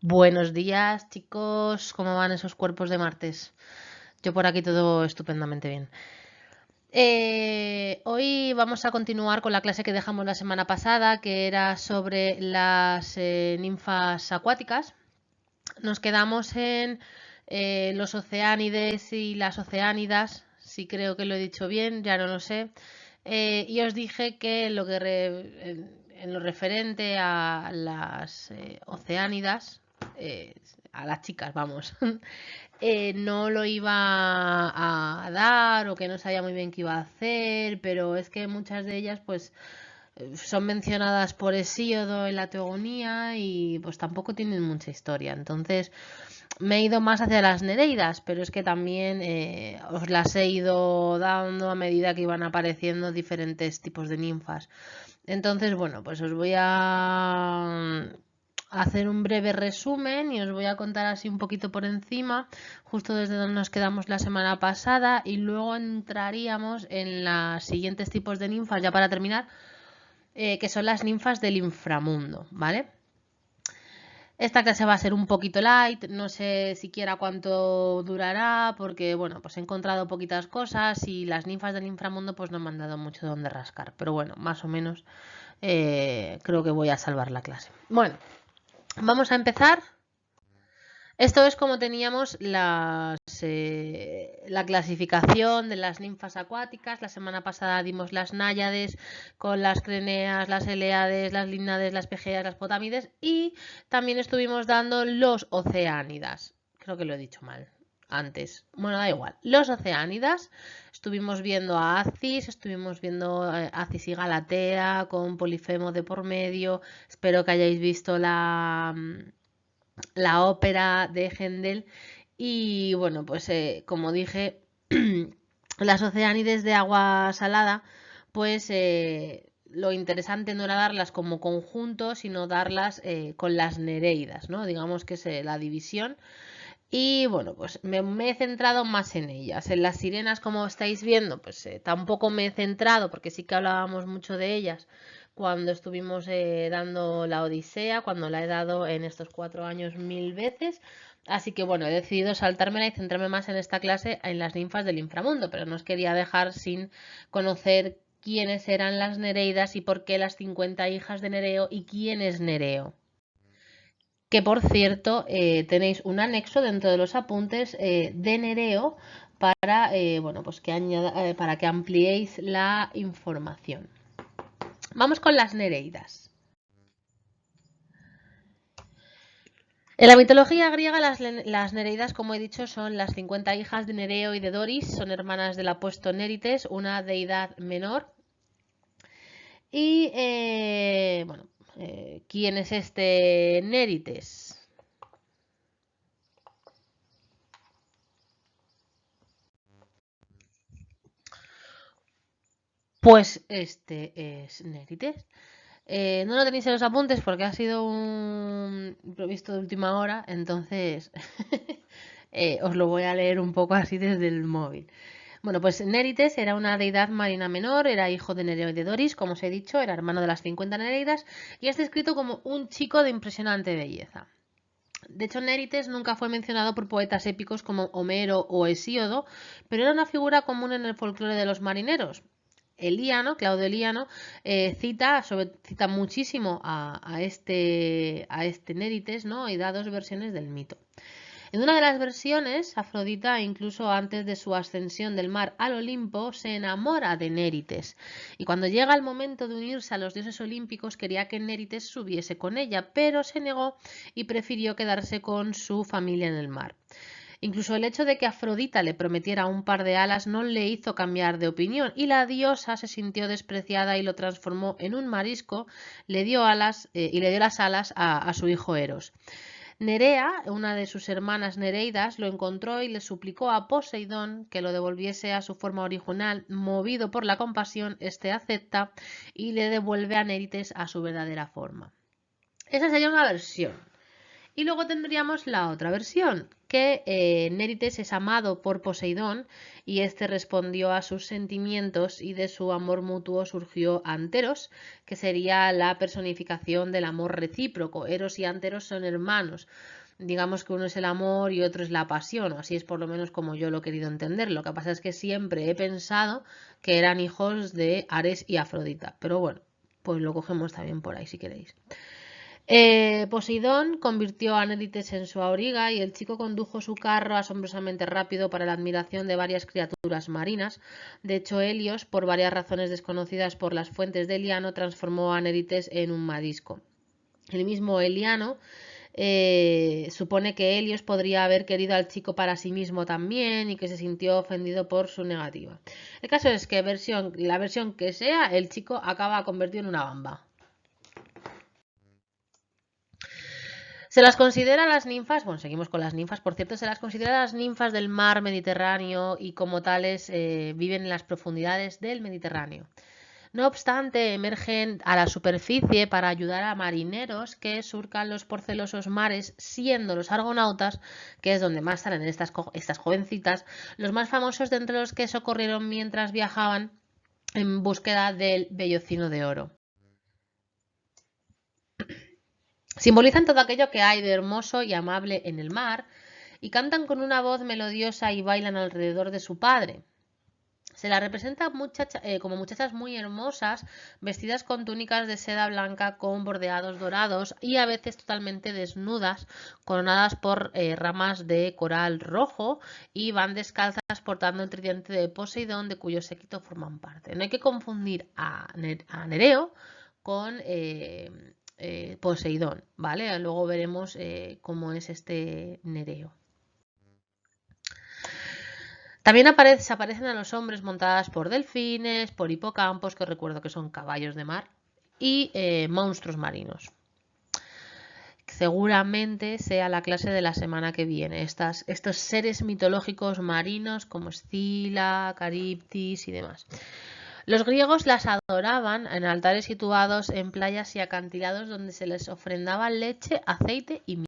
Buenos días, chicos. ¿Cómo van esos cuerpos de martes? Yo por aquí todo estupendamente bien. Hoy vamos a continuar con la clase que dejamos la semana pasada, que era sobre las ninfas acuáticas. Nos quedamos en los oceánides y las oceánidas, si creo que lo he dicho bien, ya no lo sé. Y os dije que en lo referente a las oceánidas, a las chicas, vamos, no lo iba a dar o que no sabía muy bien qué iba a hacer, pero es que muchas de ellas pues son mencionadas por Hesíodo en la Teogonía y pues tampoco tienen mucha historia. Entonces me he ido más hacia las Nereidas, pero es que también os las he ido dando a medida que iban apareciendo diferentes tipos de ninfas. Entonces, bueno, pues os voy a hacer un breve resumen y os voy a contar así un poquito por encima, justo desde donde nos quedamos la semana pasada, y luego entraríamos en los siguientes tipos de ninfas, ya para terminar, que son las ninfas del inframundo, ¿vale? Esta clase va a ser un poquito light, no sé siquiera cuánto durará, porque bueno, pues he encontrado poquitas cosas y las ninfas del inframundo pues no me han dado mucho donde rascar, pero bueno, más o menos creo que voy a salvar la clase. Bueno, vamos a empezar. Esto es como teníamos la clasificación de las ninfas acuáticas. La semana pasada dimos las náyades con las creneas, las eléades, las limnades, las pegeas, las potámides y también estuvimos dando los oceánidas. Creo que lo he dicho mal antes. Bueno, da igual. Los oceánidas, estuvimos viendo a Acis, estuvimos viendo Acis y Galatea con Polifemo de por medio. Espero que hayáis visto la ópera de Händel y bueno, pues como dije, las oceánides de agua salada, pues lo interesante no era darlas como conjunto, sino darlas con las nereidas, ¿no? Digamos que es la división. Y bueno, pues me he centrado más en ellas. En las sirenas, como estáis viendo, pues tampoco me he centrado, porque sí que hablábamos mucho de ellas cuando estuvimos dando la Odisea, cuando la he dado en estos 4 años 1000 veces. Así que bueno, he decidido saltármela y centrarme más en esta clase, en las ninfas del inframundo, pero no os quería dejar sin conocer quiénes eran las Nereidas y por qué las 50 hijas de Nereo y quién es Nereo. Que por cierto, tenéis un anexo dentro de los apuntes de Nereo para, bueno, pues para que ampliéis la información. Vamos con las Nereidas. En la mitología griega, las Nereidas, como he dicho, son las 50 hijas de Nereo y de Doris, son hermanas del apuesto Nérites, una deidad menor. Y, bueno, ¿quién es este Nérites? Pues este es Nérites. No lo tenéis en los apuntes porque ha sido un imprevisto de última hora, entonces os lo voy a leer un poco así desde el móvil. Bueno, pues Nérites era una deidad marina menor, era hijo de Nereo y de Doris, como os he dicho, era hermano de las 50 Nereidas y es descrito como un chico de impresionante belleza. De hecho, Nérites nunca fue mencionado por poetas épicos como Homero o Hesíodo, pero era una figura común en el folclore de los marineros. Claudio Eliano, cita muchísimo a este Nérites, ¿no? Y da dos versiones del mito. En una de las versiones, Afrodita, incluso antes de su ascensión del mar al Olimpo, se enamora de Nérites. Y cuando llega el momento de unirse a los dioses olímpicos, quería que Nérites subiese con ella, pero se negó y prefirió quedarse con su familia en el mar. Incluso el hecho de que Afrodita le prometiera un par de alas no le hizo cambiar de opinión y la diosa se sintió despreciada y lo transformó en un marisco, le dio alas y le dio las alas a su hijo Eros. Nerea, una de sus hermanas Nereidas, lo encontró y le suplicó a Poseidón que lo devolviese a su forma original. Movido por la compasión, este acepta y le devuelve a Nérites a su verdadera forma. Esa sería una versión. Y luego tendríamos la otra versión, que Nérites es amado por Poseidón y este respondió a sus sentimientos y de su amor mutuo surgió Anteros, que sería la personificación del amor recíproco. Eros y Anteros son hermanos. Digamos que uno es el amor y otro es la pasión, o así es por lo menos como yo lo he querido entender. Lo que pasa es que siempre he pensado que eran hijos de Ares y Afrodita, pero bueno, pues lo cogemos también por ahí si queréis. Poseidón convirtió a Nérites en su auriga y el chico condujo su carro asombrosamente rápido para la admiración de varias criaturas marinas. De hecho, Helios, por varias razones desconocidas por las fuentes de Heliano, transformó a Nérites en un marisco. El mismo Heliano supone que Helios podría haber querido al chico para sí mismo también y que se sintió ofendido por su negativa. El caso es que la versión que sea, el chico acaba convertido en una bamba. Se las considera las ninfas, bueno, seguimos con las ninfas, por cierto, se las considera las ninfas del mar Mediterráneo y como tales viven en las profundidades del Mediterráneo. No obstante, emergen a la superficie para ayudar a marineros que surcan los porcelosos mares, siendo los argonautas, que es donde más salen estas jovencitas, los más famosos de entre los que socorrieron mientras viajaban en búsqueda del vellocino de oro. Simbolizan todo aquello que hay de hermoso y amable en el mar y cantan con una voz melodiosa y bailan alrededor de su padre. Se las representa como muchachas muy hermosas, vestidas con túnicas de seda blanca con bordeados dorados y a veces totalmente desnudas, coronadas por ramas de coral rojo y van descalzas portando el tridente de Poseidón, de cuyo séquito forman parte. No hay que confundir a Nereo con Poseidón, ¿vale? Luego veremos cómo es este Nereo. También se aparecen a los hombres montadas por delfines, por hipocampos, que recuerdo que son caballos de mar, y monstruos marinos. Seguramente sea la clase de la semana que viene. Estos seres mitológicos marinos como Escila, Caribdis y demás. Los griegos las adoraban en altares situados en playas y acantilados donde se les ofrendaba leche, aceite y miel.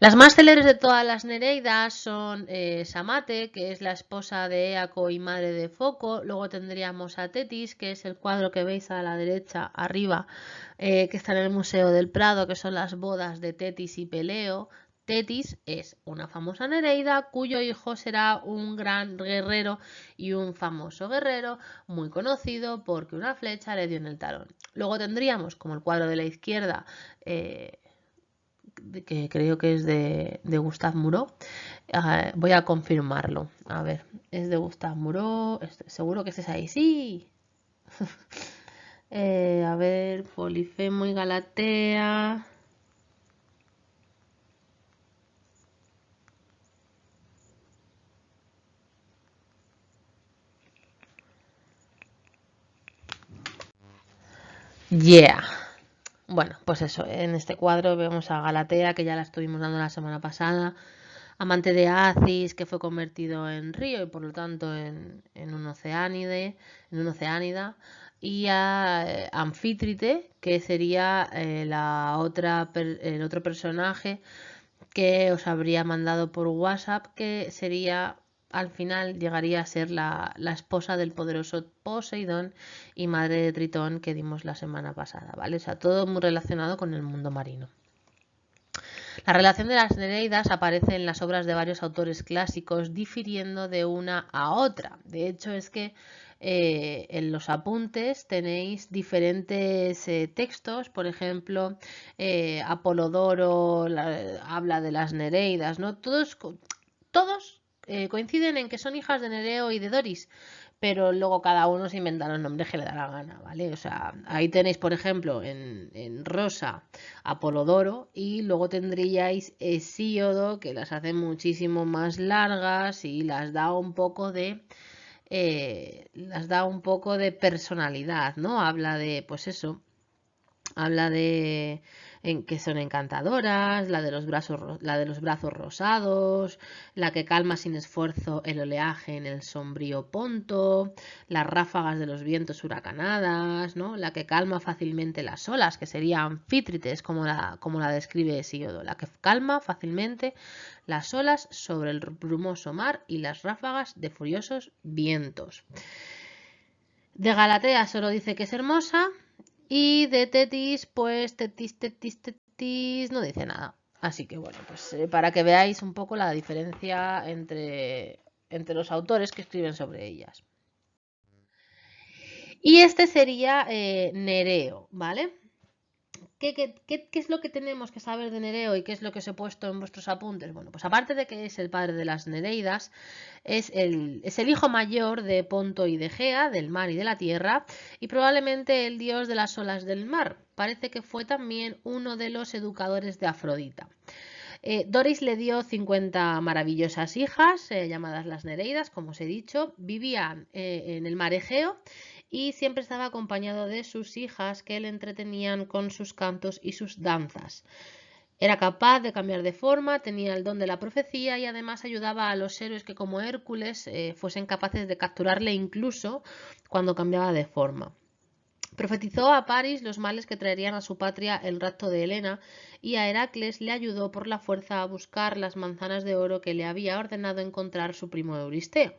Las más célebres de todas las Nereidas son Samate, que es la esposa de Éaco y madre de Foco. Luego tendríamos a Tetis, que es el cuadro que veis a la derecha arriba, que está en el Museo del Prado, que son las bodas de Tetis y Peleo. Tetis es una famosa Nereida cuyo hijo será un gran guerrero y un famoso guerrero muy conocido porque una flecha le dio en el talón. Luego tendríamos, como el cuadro de la izquierda, que creo que es de Gustave Moreau. Voy a confirmarlo. A ver, es de Gustave Moreau. Seguro que es ahí. Sí. A ver, Polifemo y Galatea. Yeah. Bueno, pues eso, en este cuadro vemos a Galatea, que ya la estuvimos dando la semana pasada, amante de Acis, que fue convertido en río y por lo tanto en un oceánida, y a Anfítrite, que sería el otro personaje que os habría mandado por WhatsApp, que sería al final llegaría a ser la esposa del poderoso Poseidón y madre de Tritón que dimos la semana pasada, ¿vale? O sea, todo muy relacionado con el mundo marino. La relación de las Nereidas aparece en las obras de varios autores clásicos, difiriendo de una a otra. De hecho, es que en los apuntes tenéis diferentes textos, por ejemplo, Apolodoro habla de las Nereidas, ¿no? Todos coinciden en que son hijas de Nereo y de Doris, pero luego cada uno se inventa los nombres que le da la gana, ¿vale? O sea, ahí tenéis, por ejemplo, en rosa Apolodoro y luego tendríais Hesíodo, que las hace muchísimo más largas y las da un poco de personalidad, ¿no? Habla de, pues eso, habla de que son encantadoras, la de los brazos rosados, la que calma sin esfuerzo el oleaje en el sombrío Ponto, las ráfagas de los vientos huracanadas, ¿no? La que calma fácilmente las olas, que sería Anfítrites, como la describe Hesíodo, la que calma fácilmente las olas sobre el brumoso mar y las ráfagas de furiosos vientos. De Galatea solo dice que es hermosa y de Tetis, pues Tetis no dice nada. Así que bueno, pues para que veáis un poco la diferencia entre los autores que escriben sobre ellas. Y este sería Nereo, ¿vale? ¿Qué es lo que tenemos que saber de Nereo y qué es lo que os he puesto en vuestros apuntes? Bueno, pues aparte de que es el padre de las Nereidas, es el hijo mayor de Ponto y de Egea, del mar y de la tierra, y probablemente el dios de las olas del mar. Parece que fue también uno de los educadores de Afrodita. Doris le dio 50 maravillosas hijas, llamadas las Nereidas, como os he dicho. Vivían en el mar Egeo y siempre estaba acompañado de sus hijas que le entretenían con sus cantos y sus danzas. Era capaz de cambiar de forma, tenía el don de la profecía y además ayudaba a los héroes que como Hércules fuesen capaces de capturarle incluso cuando cambiaba de forma. Profetizó a Paris los males que traerían a su patria el rapto de Helena y a Heracles le ayudó por la fuerza a buscar las manzanas de oro que le había ordenado encontrar su primo Euristeo.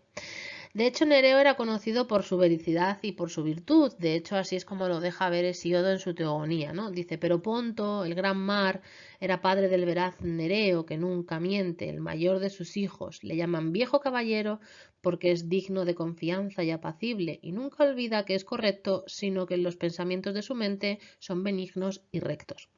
De hecho, Nereo era conocido por su vericidad y por su virtud. De hecho, así es como lo deja ver Hesíodo en su Teogonía, ¿no? Dice, pero Ponto, el gran mar, era padre del veraz Nereo, que nunca miente, el mayor de sus hijos. Le llaman viejo caballero porque es digno de confianza y apacible, y nunca olvida que es correcto, sino que los pensamientos de su mente son benignos y rectos.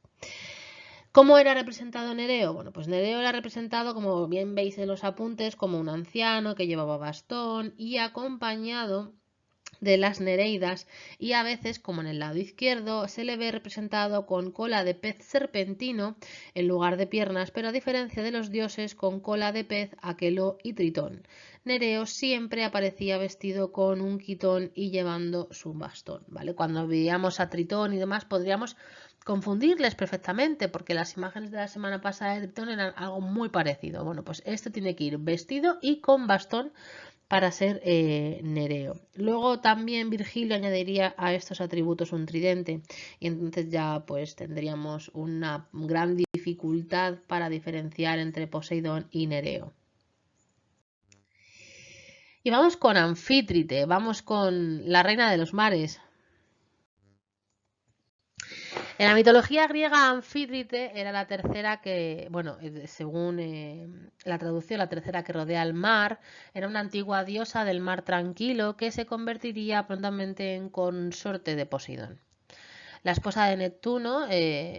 ¿Cómo era representado Nereo? Bueno, pues Nereo era representado, como bien veis en los apuntes, como un anciano que llevaba bastón y acompañado de las Nereidas, y a veces, como en el lado izquierdo, se le ve representado con cola de pez serpentino en lugar de piernas, pero a diferencia de los dioses con cola de pez, Aquelo y Tritón. Nereo siempre aparecía vestido con un quitón y llevando su bastón, ¿vale? Cuando veíamos a Tritón y demás podríamos confundirles perfectamente porque las imágenes de la semana pasada de Tritón eran algo muy parecido. Bueno, pues este tiene que ir vestido y con bastón para ser Nereo. Luego también Virgilio añadiría a estos atributos un tridente y entonces ya pues tendríamos una gran dificultad para diferenciar entre Poseidón y Nereo. Y vamos con Anfítrite, vamos con la reina de los mares. En la mitología griega, Anfítrite era la tercera que, bueno, según la traducción, la tercera que rodea el mar, era una antigua diosa del mar tranquilo que se convertiría prontamente en consorte de Poseidón. La esposa de Neptuno,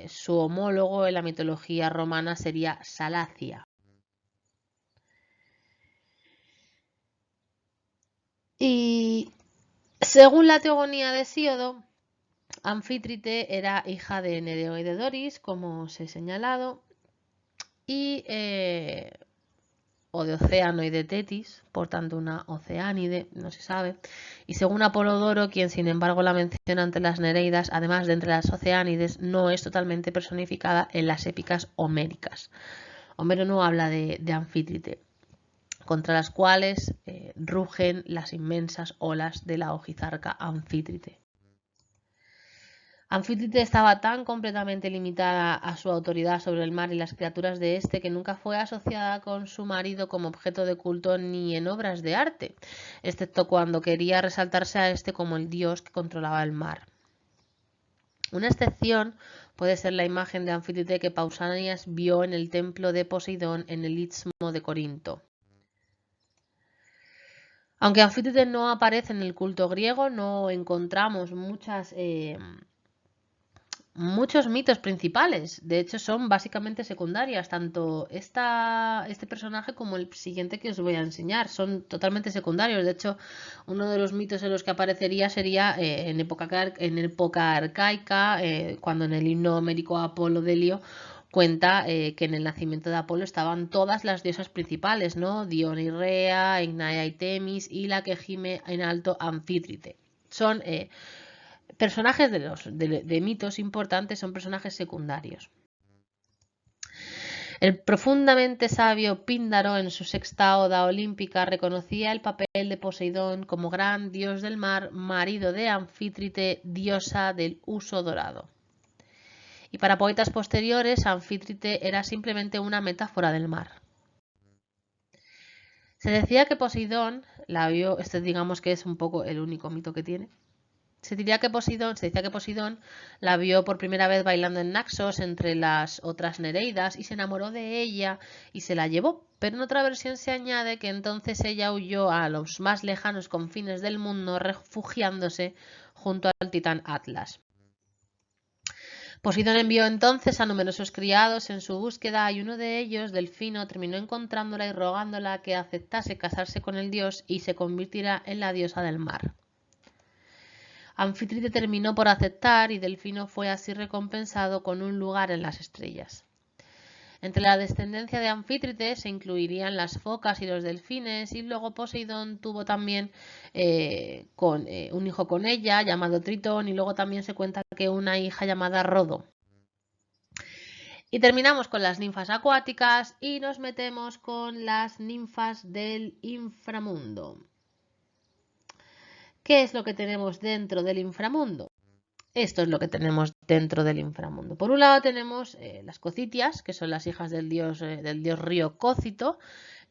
su homólogo en la mitología romana sería Salacia. Y según la teogonía de Hesíodo, Anfítrite era hija de Nereo y de Doris, como os he señalado, y o de Océano y de Tetis, por tanto una Oceánide, no se sabe. Y según Apolodoro, quien sin embargo la menciona entre las Nereidas, además de entre las Oceánides, no es totalmente personificada en las épicas homéricas. Homero no habla de Anfítrite, contra las cuales rugen las inmensas olas de la ojizarca Anfítrite. Anfítrite estaba tan completamente limitada a su autoridad sobre el mar y las criaturas de este que nunca fue asociada con su marido como objeto de culto ni en obras de arte, excepto cuando quería resaltarse a este como el dios que controlaba el mar. Una excepción puede ser la imagen de Anfítrite que Pausanias vio en el templo de Poseidón en el Istmo de Corinto. Aunque Anfítrite no aparece en el culto griego, no encontramos muchos mitos principales. De hecho, son básicamente secundarias. Tanto este personaje como el siguiente que os voy a enseñar son totalmente secundarios. De hecho, uno de los mitos en los que aparecería sería en época arcaica, cuando en el himno homérico Apolo Delio cuenta que en el nacimiento de Apolo estaban todas las diosas principales, ¿no? Dione y Rea, Ignaia y Temis y la que gime en alto Anfítrite. Son Personajes de mitos importantes son personajes secundarios. El profundamente sabio Píndaro, en su sexta oda olímpica, reconocía el papel de Poseidón como gran dios del mar, marido de Anfítrite, diosa del huso dorado. Y para poetas posteriores, Anfítrite era simplemente una metáfora del mar. Se decía que Poseidón la vio, este digamos que es un poco el único mito que tiene. Se decía que Poseidón la vio por primera vez bailando en Naxos entre las otras Nereidas y se enamoró de ella y se la llevó. Pero en otra versión se añade que entonces ella huyó a los más lejanos confines del mundo, refugiándose junto al titán Atlas. Poseidón envió entonces a numerosos criados en su búsqueda y uno de ellos, Delfino, terminó encontrándola y rogándola que aceptase casarse con el dios y se convirtiera en la diosa del mar. Anfítrite terminó por aceptar y Delfino fue así recompensado con un lugar en las estrellas. Entre la descendencia de Anfítrite se incluirían las focas y los delfines y luego Poseidón tuvo también un hijo con ella llamado Tritón y luego también se cuenta que una hija llamada Rodo. Y terminamos con las ninfas acuáticas y nos metemos con las ninfas del inframundo. ¿Qué es lo que tenemos dentro del inframundo? Esto es lo que tenemos dentro del inframundo. Por un lado tenemos las cocitias, que son las hijas del dios río Cócito,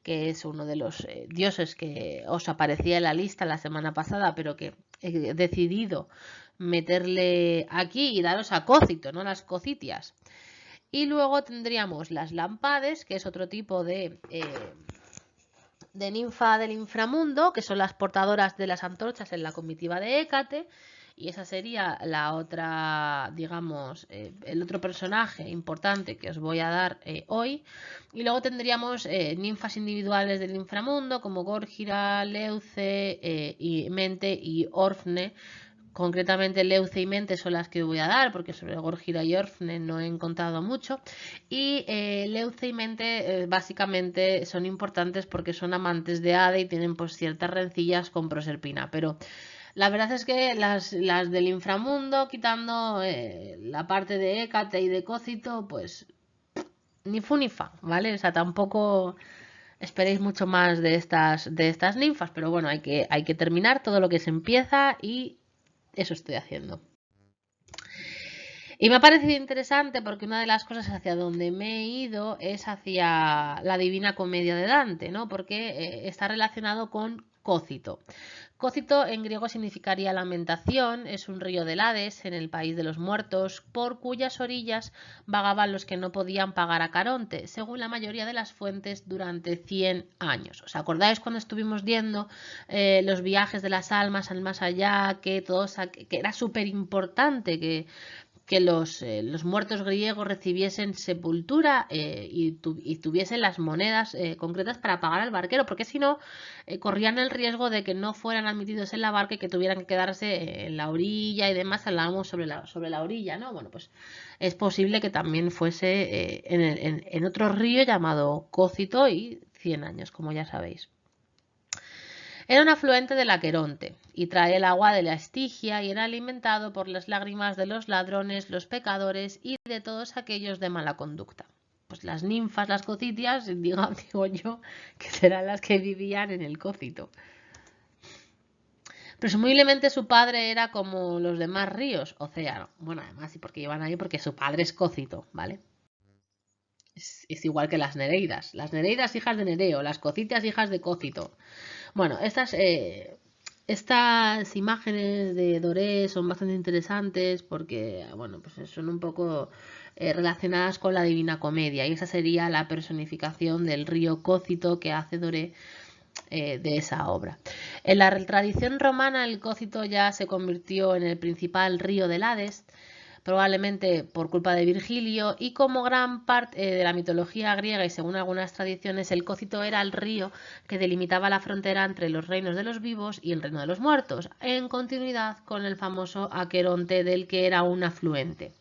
que es uno de los dioses que os aparecía en la lista la semana pasada, pero que he decidido meterle aquí y daros a Cócito, ¿no? Las cocitias. Y luego tendríamos las lampades, que es otro tipo de ninfa del inframundo, que son las portadoras de las antorchas en la comitiva de Hécate, y esa sería la otra, digamos, el otro personaje importante que os voy a dar hoy. Y luego tendríamos ninfas individuales del inframundo como Górgira, Leuce, y Mente y Orfne. Concretamente Leuce y Mente son las que voy a dar, porque sobre Górgira y Orfne no he encontrado mucho. Y Leuce y Mente básicamente son importantes porque son amantes de Hade y tienen pues ciertas rencillas con Proserpina. Pero la verdad es que las del inframundo, quitando la parte de Hécate y de Cócito, pues ni fu ni fa, ¿vale? O sea, tampoco esperéis mucho más de estas ninfas, pero bueno, hay que terminar todo lo que se empieza y eso estoy haciendo. Y me ha parecido interesante porque una de las cosas hacia donde me he ido es hacia la Divina Comedia de Dante, ¿no? Porque está relacionado con Cócito. Cócito en griego significaría lamentación, es un río del Hades en el país de los muertos, por cuyas orillas vagaban los que no podían pagar a Caronte, según la mayoría de las fuentes, durante 100 años. ¿Os acordáis cuando estuvimos viendo los viajes de las almas al más allá, que era súper importante que los muertos griegos recibiesen sepultura y tuviesen las monedas concretas para pagar al barquero, porque si no, corrían el riesgo de que no fueran admitidos en la barca y que tuvieran que quedarse en la orilla y demás. Hablábamos sobre la orilla, ¿no? Bueno, pues es posible que también fuese en otro río llamado Cócito y 100 años, como ya sabéis. Era un afluente del Aqueronte y trae el agua de la Estigia y era alimentado por las lágrimas de los ladrones, los pecadores y de todos aquellos de mala conducta. Pues las ninfas, las cocitias, digo yo, que serán las que vivían en el Cócito. Presumiblemente su padre era como los demás ríos, océano. Bueno, además, y porque llevan ahí, porque su padre es Cócito, ¿vale? Es igual que las Nereidas. Las Nereidas hijas de Nereo, las cocitias hijas de Cócito. Bueno, estas imágenes de Doré son bastante interesantes porque, bueno, pues son un poco relacionadas con la Divina Comedia y esa sería la personificación del río Cócito que hace Doré de esa obra. En la tradición romana el Cócito ya se convirtió en el principal río del Hades, probablemente por culpa de Virgilio, y como gran parte de la mitología griega y según algunas tradiciones, el Cócito era el río que delimitaba la frontera entre los reinos de los vivos y el reino de los muertos, en continuidad con el famoso Aqueronte del que era un afluente.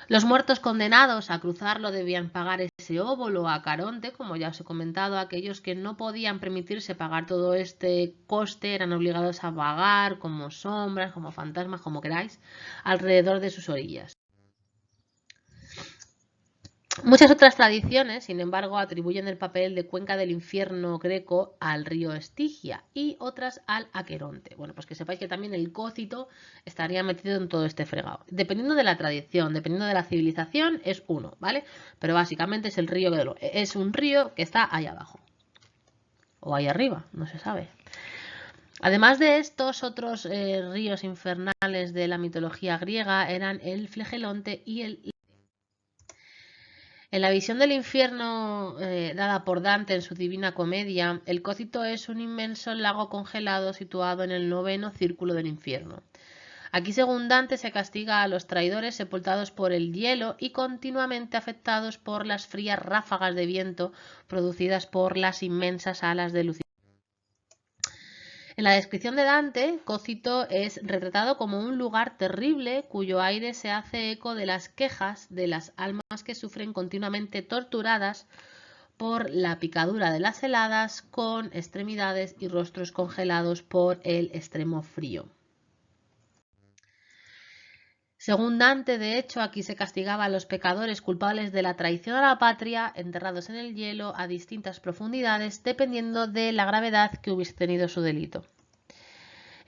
Los muertos condenados a cruzarlo debían pagar ese óbolo a Caronte, como ya os he comentado. Aquellos que no podían permitirse pagar todo este coste eran obligados a vagar como sombras, como fantasmas, como queráis, alrededor de sus orillas. Muchas otras tradiciones, sin embargo, atribuyen el papel de cuenca del infierno greco al río Estigia y otras al Aqueronte. Bueno, pues que sepáis que también el Cócito estaría metido en todo este fregado. Dependiendo de la tradición, dependiendo de la civilización, es uno, ¿vale? Pero básicamente es el río es un río que está ahí abajo. O ahí arriba, no se sabe. Además de estos, otros ríos infernales de la mitología griega eran el Flegelonte y el... En la visión del infierno dada por Dante en su Divina Comedia, el Cócito es un inmenso lago congelado situado en el 9º círculo del infierno. Aquí, según Dante, se castiga a los traidores sepultados por el hielo y continuamente afectados por las frías ráfagas de viento producidas por las inmensas alas de Lucifer. En la descripción de Dante, Cócito es retratado como un lugar terrible cuyo aire se hace eco de las quejas de las almas que sufren continuamente torturadas por la picadura de las heladas, con extremidades y rostros congelados por el extremo frío. Según Dante, de hecho, aquí se castigaba a los pecadores culpables de la traición a la patria, enterrados en el hielo a distintas profundidades, dependiendo de la gravedad que hubiese tenido su delito.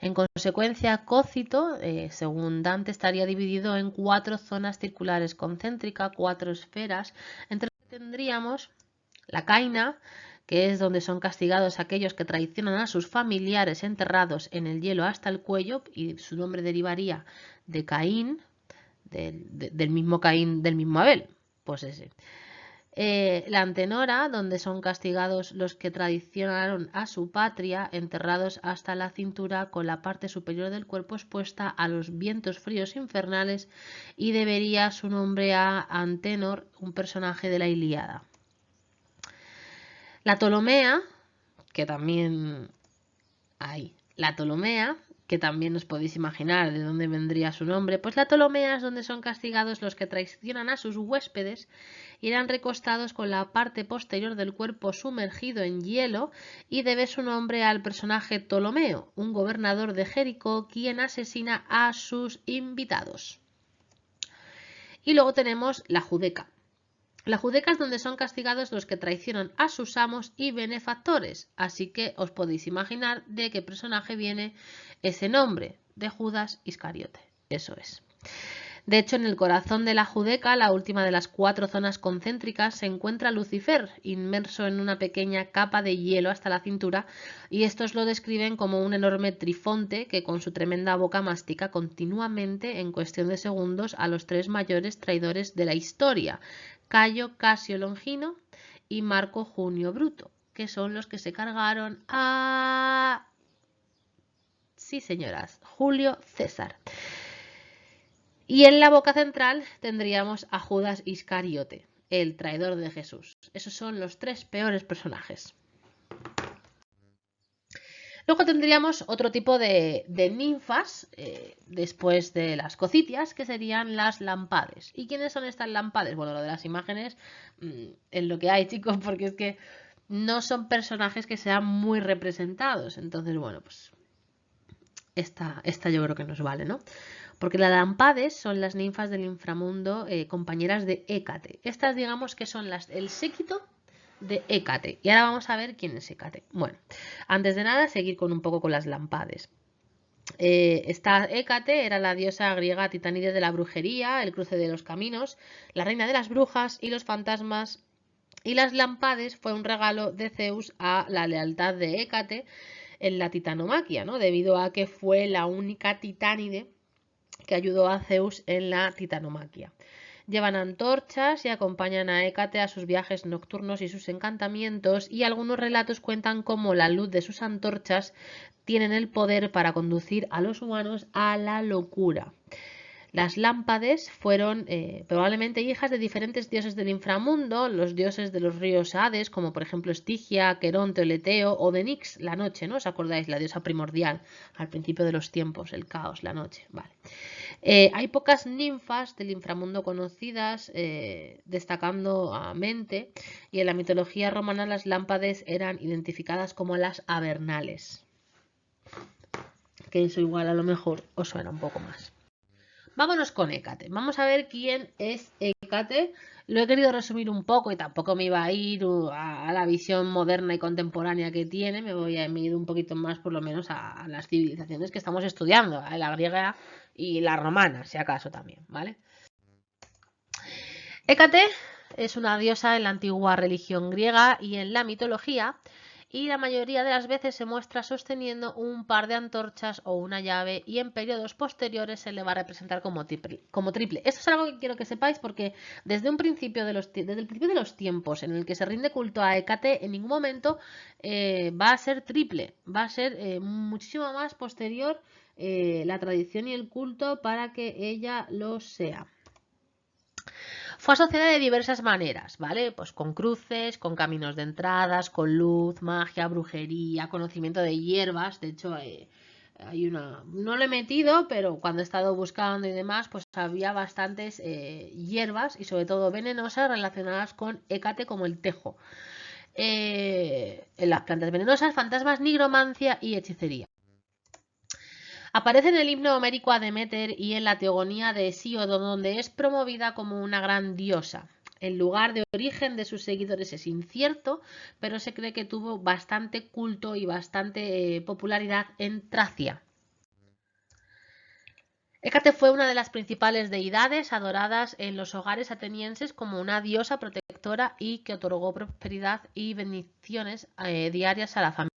En consecuencia, Cócito, según Dante, estaría dividido en 4 zonas circulares concéntricas, 4 esferas, entre las que tendríamos la Caina, que es donde son castigados aquellos que traicionan a sus familiares enterrados en el hielo hasta el cuello, y su nombre derivaría de Caín, del mismo Caín, del mismo Abel, pues ese. La Antenora, donde son castigados los que traicionaron a su patria, enterrados hasta la cintura con la parte superior del cuerpo expuesta a los vientos fríos infernales, y debería su nombre a Antenor, un personaje de la Ilíada. La Ptolomea, que también hay, la Ptolomea, que también os podéis imaginar de dónde vendría su nombre, pues la Ptolomea es donde son castigados los que traicionan a sus huéspedes y eran recostados con la parte posterior del cuerpo sumergido en hielo, y debe su nombre al personaje Ptolomeo, un gobernador de Jericó, quien asesina a sus invitados. Y luego tenemos la Judeca. La Judeca es donde son castigados los que traicionan a sus amos y benefactores, así que os podéis imaginar de qué personaje viene ese nombre, de Judas Iscariote, eso es. De hecho, en el corazón de la Judeca, la última de las 4 zonas concéntricas, se encuentra Lucifer, inmerso en una pequeña capa de hielo hasta la cintura, y estos lo describen como un enorme trifonte que con su tremenda boca mastica continuamente en cuestión de segundos a los 3 mayores traidores de la historia, Cayo Casio Longino y Marco Junio Bruto, que son los que se cargaron a... Sí, señoras, Julio César. Y en la boca central tendríamos a Judas Iscariote, el traidor de Jesús. Esos son los 3 peores personajes. Luego tendríamos otro tipo de ninfas, después de las cocitias, que serían las lampades. ¿Y quiénes son estas lampades? Bueno, lo de las imágenes es lo que hay, chicos, porque es que no son personajes que sean muy representados. Entonces, bueno, pues esta yo creo que nos vale, ¿no? Porque las lampades son las ninfas del inframundo, compañeras de Hécate. Estas, digamos que son el séquito de Hécate. Y ahora vamos a ver quién es Hécate. Bueno, antes de nada, seguir un poco con las lampades. Esta Hécate era la diosa griega titanide de la brujería, el cruce de los caminos, la reina de las brujas y los fantasmas. Y las lampades fue un regalo de Zeus a la lealtad de Hécate en la titanomaquia, ¿no? Debido a que fue la única titánide que ayudó a Zeus en la titanomaquia. Llevan antorchas y acompañan a Hécate a sus viajes nocturnos y sus encantamientos, y algunos relatos cuentan cómo la luz de sus antorchas tienen el poder para conducir a los humanos a la locura. Las lámpades fueron probablemente hijas de diferentes dioses del inframundo, los dioses de los ríos Hades, como por ejemplo Estigia, Queronte, Leteo, o de Nix, la noche, ¿no? ¿Os acordáis? La diosa primordial, al principio de los tiempos, el caos, la noche, vale. Hay pocas ninfas del inframundo conocidas, destacando a Mente, y en la mitología romana las lámpades eran identificadas como las avernales, que eso igual a lo mejor os suena un poco más. Vámonos con Hécate. Vamos a ver quién es Hécate. Lo he querido resumir un poco y tampoco me iba a ir a la visión moderna y contemporánea que tiene. Me voy a ir un poquito más, por lo menos, a las civilizaciones que estamos estudiando, a la griega y la romana, si acaso también, ¿vale? Hécate es una diosa en la antigua religión griega y en la mitología, y la mayoría de las veces se muestra sosteniendo un par de antorchas o una llave, y en periodos posteriores se le va a representar como triple. Esto es algo que quiero que sepáis, porque desde el principio de los tiempos en el que se rinde culto a Hécate, en ningún momento va a ser triple, va a ser muchísimo más posterior la tradición y el culto para que ella lo sea. Fue asociada de diversas maneras, ¿vale? Pues con cruces, con caminos de entradas, con luz, magia, brujería, conocimiento de hierbas. De hecho, hay una... No lo he metido, pero cuando he estado buscando y demás, pues había bastantes hierbas y sobre todo venenosas relacionadas con Hécate, como el tejo. En las plantas venenosas, fantasmas, nigromancia y hechicería. Aparece en el himno homérico a Deméter y en la teogonía de Hesíodo, donde es promovida como una gran diosa. El lugar de origen de sus seguidores es incierto, pero se cree que tuvo bastante culto y bastante popularidad en Tracia. Hécate fue una de las principales deidades adoradas en los hogares atenienses como una diosa protectora y que otorgó prosperidad y bendiciones diarias a la familia.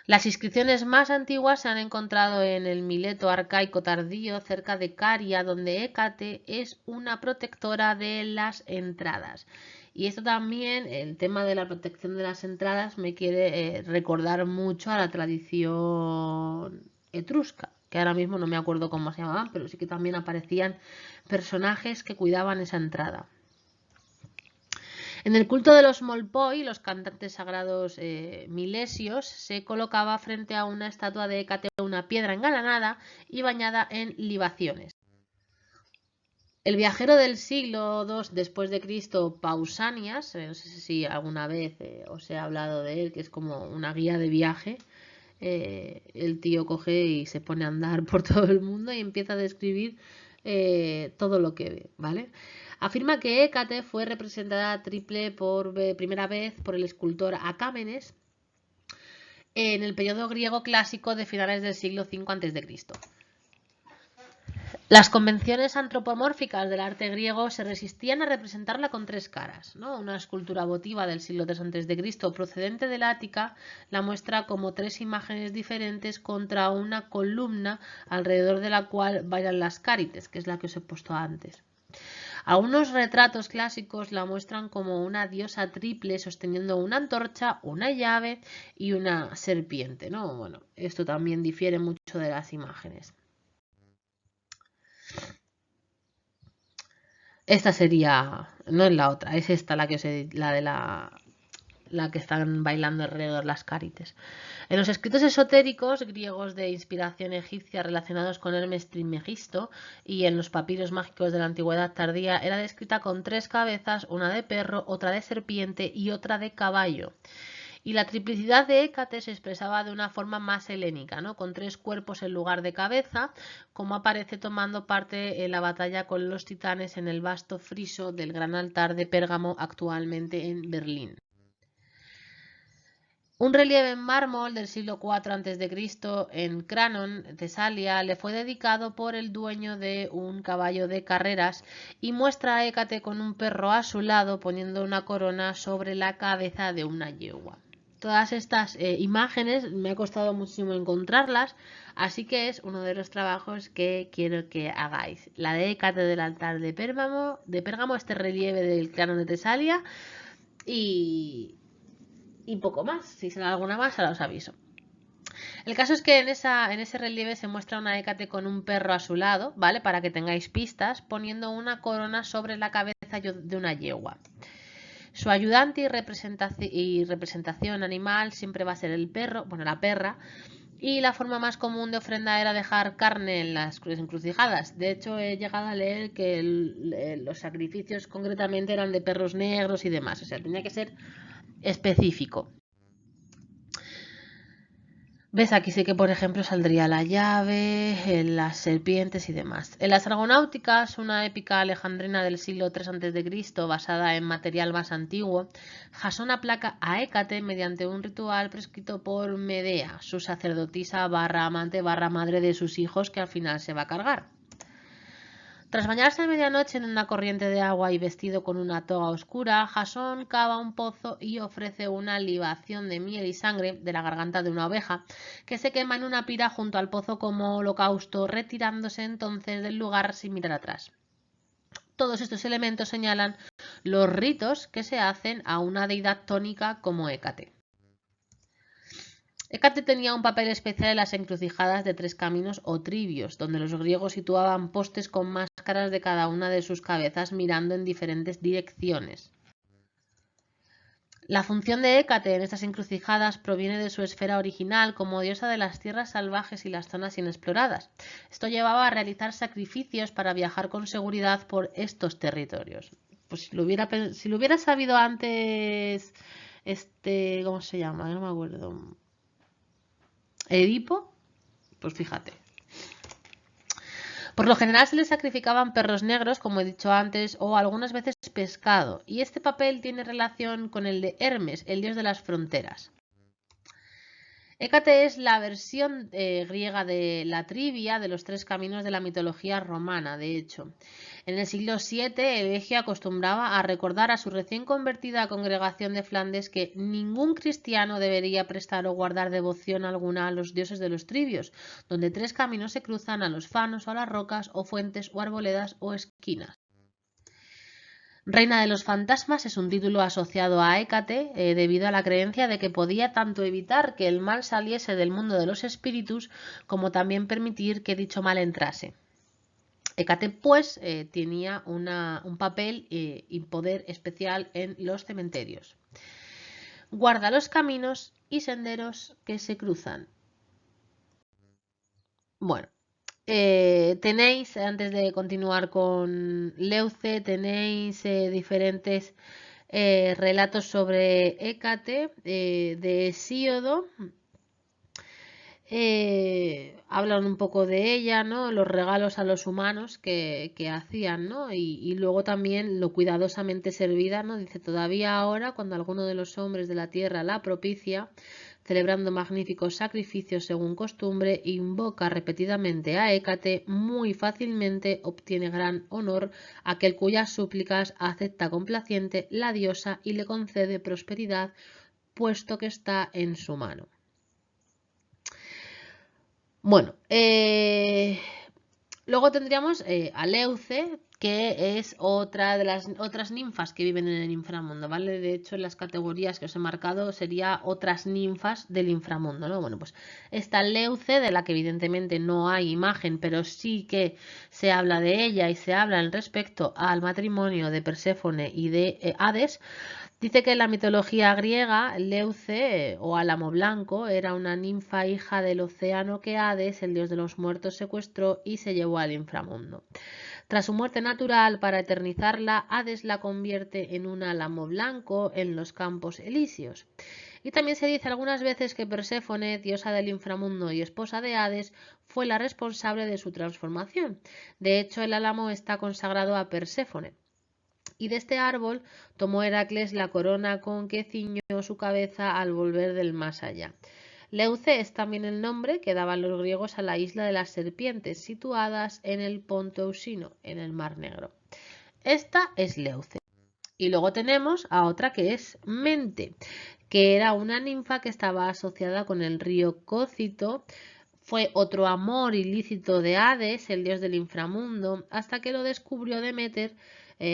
Las inscripciones más antiguas se han encontrado en el Mileto arcaico tardío, cerca de Caria, donde Hécate es una protectora de las entradas. Y esto también, el tema de la protección de las entradas, me quiere recordar mucho a la tradición etrusca, que ahora mismo no me acuerdo cómo se llamaban, pero sí que también aparecían personajes que cuidaban esa entrada. En el culto de los Molpoi, los cantantes sagrados milesios, se colocaba frente a una estatua de Hécate una piedra engalanada y bañada en libaciones. El viajero del siglo II después de Cristo, Pausanias, no sé si alguna vez os he hablado de él, que es como una guía de viaje. El tío coge y se pone a andar por todo el mundo y empieza a describir todo lo que ve, ¿vale? Afirma que Hécate fue representada triple por primera vez por el escultor Acámenes en el periodo griego clásico de finales del siglo V a.C. Las convenciones antropomórficas del arte griego se resistían a representarla con tres caras, ¿no? Una escultura votiva del siglo III a.C. procedente del Ática la muestra como tres imágenes diferentes contra una columna alrededor de la cual bailan las cárites, que es la que os he puesto antes. Algunos retratos clásicos la muestran como una diosa triple sosteniendo una antorcha, una llave y una serpiente, ¿no? Bueno, esto también difiere mucho de las imágenes. Esta sería, no es la otra, es esta la que os he, la que están bailando alrededor las cárites. En los escritos esotéricos griegos de inspiración egipcia relacionados con Hermes Trismegisto y en los papiros mágicos de la antigüedad tardía era descrita con tres cabezas, una de perro, otra de serpiente y otra de caballo. Y la triplicidad de Hécate se expresaba de una forma más helénica, ¿no? Con tres cuerpos en lugar de cabeza, como aparece tomando parte en la batalla con los titanes en el vasto friso del gran altar de Pérgamo, actualmente en Berlín. Un relieve en mármol del siglo IV a.C. en Cranon, Tesalia, le fue dedicado por el dueño de un caballo de carreras y muestra a Hécate con un perro a su lado poniendo una corona sobre la cabeza de una yegua. Todas estas imágenes me ha costado muchísimo encontrarlas, así que es uno de los trabajos que quiero que hagáis. La de Hécate del altar de Pérgamo, este relieve del Cranon de Tesalia y poco más. Si sale alguna más, ahora os aviso. El caso es que en ese relieve se muestra una Hécate con un perro a su lado, ¿vale? Para que tengáis pistas, poniendo una corona sobre la cabeza de una yegua. Su ayudante y representación animal siempre va a ser el perro, bueno, la perra, y la forma más común de ofrenda era dejar carne en las encrucijadas. De hecho, he llegado a leer que los sacrificios concretamente eran de perros negros y demás, o sea, tenía que ser específico. ¿Ves? Aquí sí que, por ejemplo, saldría la llave, las serpientes y demás. En las Argonáuticas, una épica alejandrina del siglo III a.C., basada en material más antiguo, Jasón aplaca a Hécate mediante un ritual prescrito por Medea, su sacerdotisa barra amante barra madre de sus hijos, que al final se va a cargar. Tras bañarse a medianoche en una corriente de agua y vestido con una toga oscura, Jasón cava un pozo y ofrece una libación de miel y sangre de la garganta de una oveja, que se quema en una pira junto al pozo como holocausto, retirándose entonces del lugar sin mirar atrás. Todos estos elementos señalan los ritos que se hacen a una deidad tónica como Hécate. Hécate tenía un papel especial en las encrucijadas de tres caminos o trivios, donde los griegos situaban postes con máscaras de cada una de sus cabezas mirando en diferentes direcciones. La función de Hécate en estas encrucijadas proviene de su esfera original como diosa de las tierras salvajes y las zonas inexploradas. Esto llevaba a realizar sacrificios para viajar con seguridad por estos territorios. Pues si lo hubiera sabido antes, ¿cómo se llama? No me acuerdo. Edipo, pues fíjate. Por lo general se le sacrificaban perros negros, como he dicho antes, o algunas veces pescado, y este papel tiene relación con el de Hermes, el dios de las fronteras. Hécate es la versión griega de la trivia de los tres caminos de la mitología romana, de hecho. En el siglo VII, el Elegio acostumbraba a recordar a su recién convertida congregación de Flandes que ningún cristiano debería prestar o guardar devoción alguna a los dioses de los trivios, donde tres caminos se cruzan a los fanos o a las rocas o fuentes o arboledas o esquinas. Reina de los fantasmas es un título asociado a Hécate debido a la creencia de que podía tanto evitar que el mal saliese del mundo de los espíritus como también permitir que dicho mal entrase. Hécate, pues, tenía un papel y poder especial en los cementerios. Guarda los caminos y senderos que se cruzan. Bueno. Tenéis, antes de continuar con Leuce, tenéis diferentes relatos sobre Hécate de Hesíodo. Hablan un poco de ella, ¿no? Los regalos a los humanos que hacían, ¿no? Y luego también lo cuidadosamente servida, ¿no? Dice, todavía ahora, cuando alguno de los hombres de la tierra la propicia, celebrando magníficos sacrificios según costumbre, invoca repetidamente a Hécate, muy fácilmente obtiene gran honor, aquel cuyas súplicas acepta complaciente la diosa y le concede prosperidad, puesto que está en su mano. Bueno, luego tendríamos a Leuce, que es otra de las otras ninfas que viven en el inframundo, ¿vale? De hecho, en las categorías que os he marcado sería otras ninfas del inframundo, ¿no? Bueno, pues esta Leuce, de la que evidentemente no hay imagen, pero sí que se habla de ella y se habla en respecto al matrimonio de Perséfone y de Hades. Dice que en la mitología griega, Leuce, o Álamo Blanco, era una ninfa hija del océano que Hades, el dios de los muertos, secuestró y se llevó al inframundo. Tras su muerte natural, para eternizarla, Hades la convierte en un álamo blanco en los campos elíseos. Y también se dice algunas veces que Perséfone, diosa del inframundo y esposa de Hades, fue la responsable de su transformación. De hecho, el álamo está consagrado a Perséfone. Y de este árbol tomó Heracles la corona con que ciñó su cabeza al volver del más allá. Leuce es también el nombre que daban los griegos a la isla de las serpientes, situadas en el Ponto Eusino, en el Mar Negro. Esta es Leuce. Y luego tenemos a otra que es Mente, que era una ninfa que estaba asociada con el río Cócito. Fue otro amor ilícito de Hades, el dios del inframundo, hasta que lo descubrió Deméter,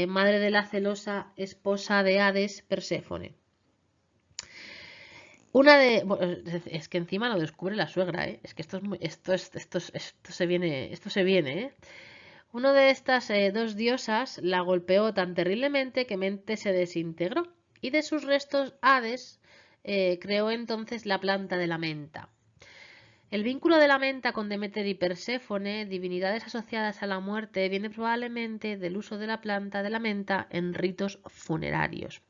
madre de la celosa esposa de Hades, Perséfone. Bueno, es que encima lo descubre la suegra, ¿eh? Es que esto se viene, ¿eh? Una de estas dos diosas la golpeó tan terriblemente que Mente se desintegró y de sus restos Hades creó entonces la planta de la menta. El vínculo de la menta con Demeter y Perséfone, divinidades asociadas a la muerte, viene probablemente del uso de la planta de la menta en ritos funerarios.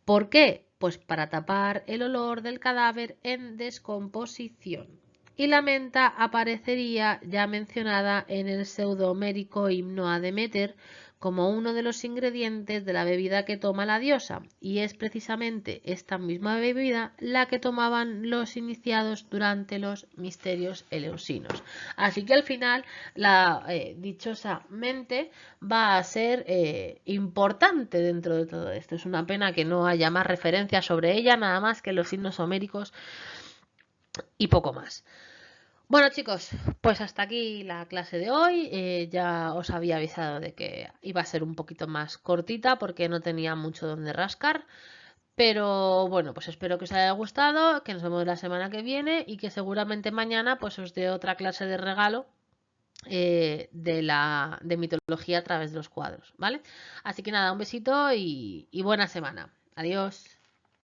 ¿Por qué? Pues para tapar el olor del cadáver en descomposición. Y la menta aparecería ya mencionada en el pseudo-homérico himno a Demeter como uno de los ingredientes de la bebida que toma la diosa, y es precisamente esta misma bebida la que tomaban los iniciados durante los misterios eleusinos. Así que al final la dichosa mente va a ser importante dentro de todo esto. Es una pena que no haya más referencias sobre ella, nada más que los himnos homéricos y poco más. Bueno chicos, pues hasta aquí la clase de hoy. Ya os había avisado de que iba a ser un poquito más cortita porque no tenía mucho donde rascar. Pero bueno, pues espero que os haya gustado, que nos vemos la semana que viene y que seguramente mañana pues os dé otra clase de regalo de mitología a través de los cuadros, ¿vale? Así que nada, un besito y buena semana. Adiós.